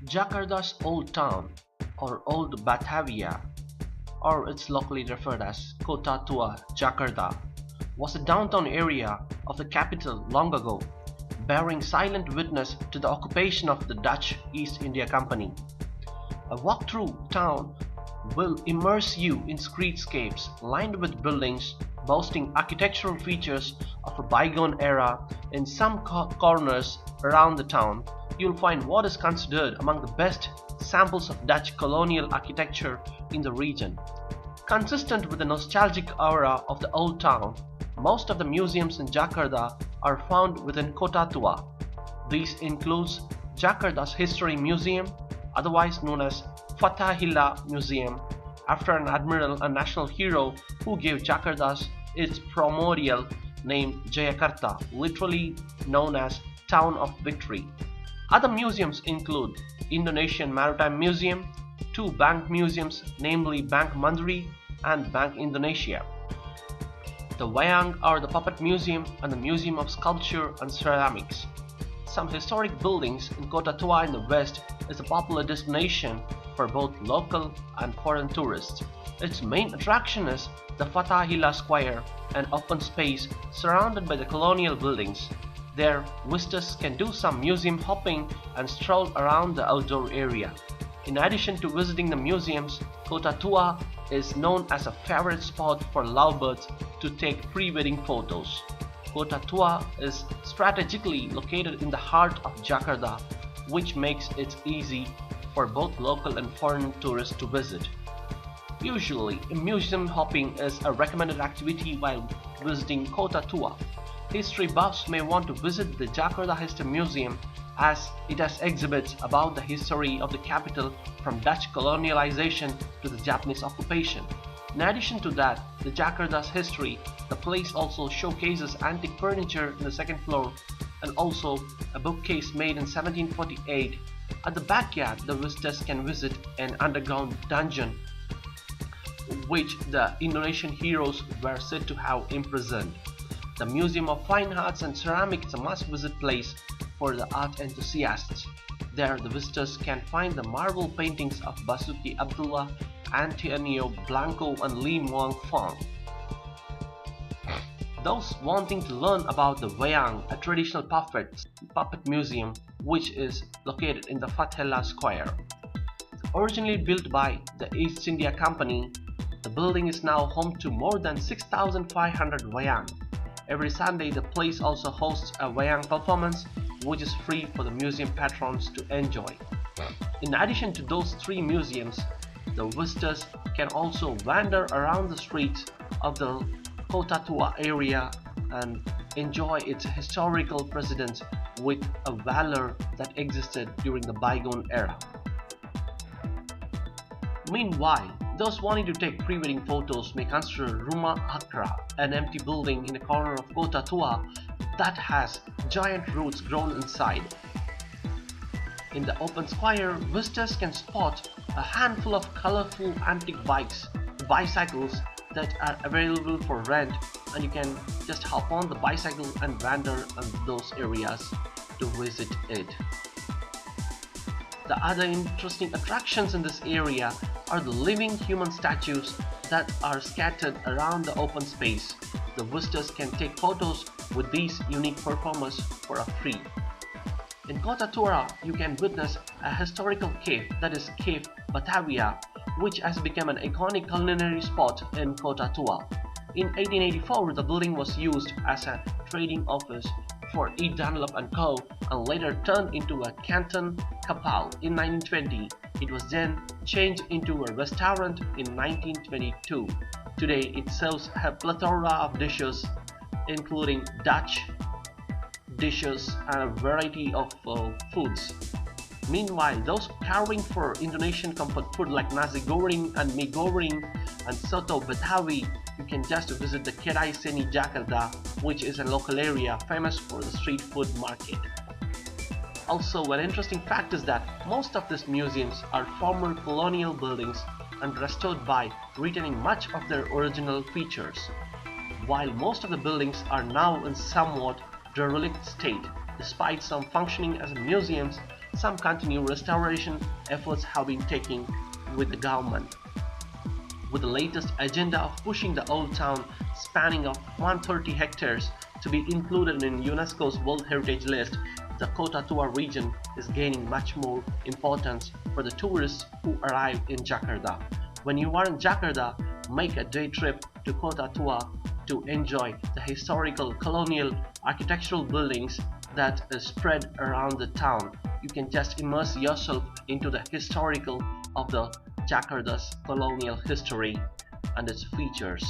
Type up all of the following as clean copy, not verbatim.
Jakarta's Old Town, or Old Batavia, or it's locally referred as Kota Tua Jakarta, was a downtown area of the capital long ago, bearing silent witness to the occupation of the Dutch East India Company. A walk through town will immerse you in streetscapes lined with buildings boasting architectural features of a bygone era. In some corners around the town, you'll find what is considered among the best samples of Dutch colonial architecture in the region. Consistent with the nostalgic aura of the Old Town, most of the museums in Jakarta are found within Kota Tua. These includes Jakarta's History Museum, otherwise known as Fatahillah Museum, after an admiral and national hero who gave Jakarta its primordial name Jayakarta, literally known as Town of Victory. Other museums include Indonesian Maritime Museum, two bank museums, namely Bank Mandiri and Bank Indonesia, the Wayang or the Puppet Museum, and the Museum of Sculpture and Ceramics. Some historic buildings in Kota Tua in the west is a popular destination for both local and foreign tourists. Its main attraction is the Fatahillah Square, an open space surrounded by the colonial buildings. There, visitors can do some museum hopping and stroll around the outdoor area. In addition to visiting the museums, Kota Tua is known as a favorite spot for lovebirds to take pre-wedding photos. Kota Tua is strategically located in the heart of Jakarta, which makes it easy for both local and foreign tourists to visit. Usually, museum hopping is a recommended activity while visiting Kota Tua. History buffs may want to visit the Jakarta History Museum as it has exhibits about the history of the capital from Dutch colonialization to the Japanese occupation. In addition to that, the Jakarta's history, the place also showcases antique furniture in the second floor and also a bookcase made in 1748. At the backyard, the visitors can visit an underground dungeon which the Indonesian heroes were said to have imprisoned. The Museum of Fine Arts and Ceramics is a must-visit place for the art enthusiasts. There, the visitors can find the marble paintings of Basuki Abdullah, Antonio Blanco, and Lee Muang Fong. Those wanting to learn about the Wayang, a traditional puppet museum which is located in the Fatahillah Square. Originally built by the East India Company, the building is now home to more than 6,500 Wayang. Every Sunday, the place also hosts a Wayang performance, which is free for the museum patrons to enjoy. In addition to those three museums, the visitors can also wander around the streets of the Kota Tua area and enjoy its historical precedents with a valor that existed during the bygone era. Meanwhile, those wanting to take pre-wedding photos may consider Rumah Akra, an empty building in a corner of Kota Tua that has giant roots grown inside. In the open square, visitors can spot a handful of colorful antique bicycles that are available for rent, and you can just hop on the bicycle and wander in those areas to visit it. The other interesting attractions in this area are the living human statues that are scattered around the open space. The visitors can take photos with these unique performers for a free. In Kota Tua, you can witness a historical cave, that is Cave Batavia, which has become an iconic culinary spot in Kota Tua. In 1884, the building was used as a trading office for E. Dunlop & Co. and later turned into a Canton Kapal in 1920. It was then changed into a restaurant in 1922. Today, it serves a plethora of dishes, including Dutch dishes and a variety of foods. Meanwhile, those carving for Indonesian comfort food like nasi goreng and mie goreng and soto Betawi, you can just visit the Kedai Seni Jakarta, which is a local area famous for the street food market. Also, an interesting fact is that most of these museums are former colonial buildings and restored by retaining much of their original features. While most of the buildings are now in somewhat derelict state, despite some functioning as museums, Some continued restoration efforts have been taken with the government, with the latest agenda of pushing the Old Town spanning of 130 hectares to be included in UNESCO's World Heritage List. The Kota Tua region is gaining much more importance for the tourists who arrive in Jakarta. When you are in Jakarta, make a day trip to Kota Tua to enjoy the historical colonial architectural buildings that is spread around the town. You can just immerse yourself into the historical of the Jakarta's colonial history and its features.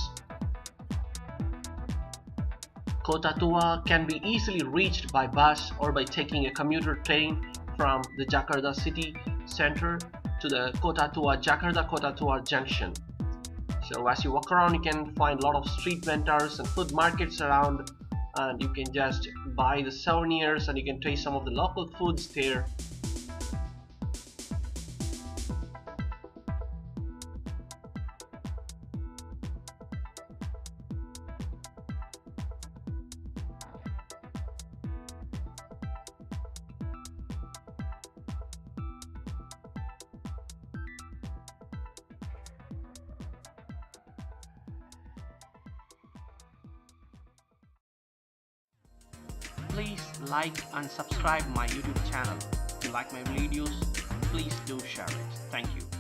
Kota Tua can be easily reached by bus or by taking a commuter train from the Jakarta city center to the Kota Tua Jakarta Kota Tua junction. So as you walk around, you can find a lot of street vendors and food markets around, and you can just buy the souvenirs and you can taste some of the local foods there. Please like and subscribe my YouTube channel. If you like my videos, please do share it. Thank you.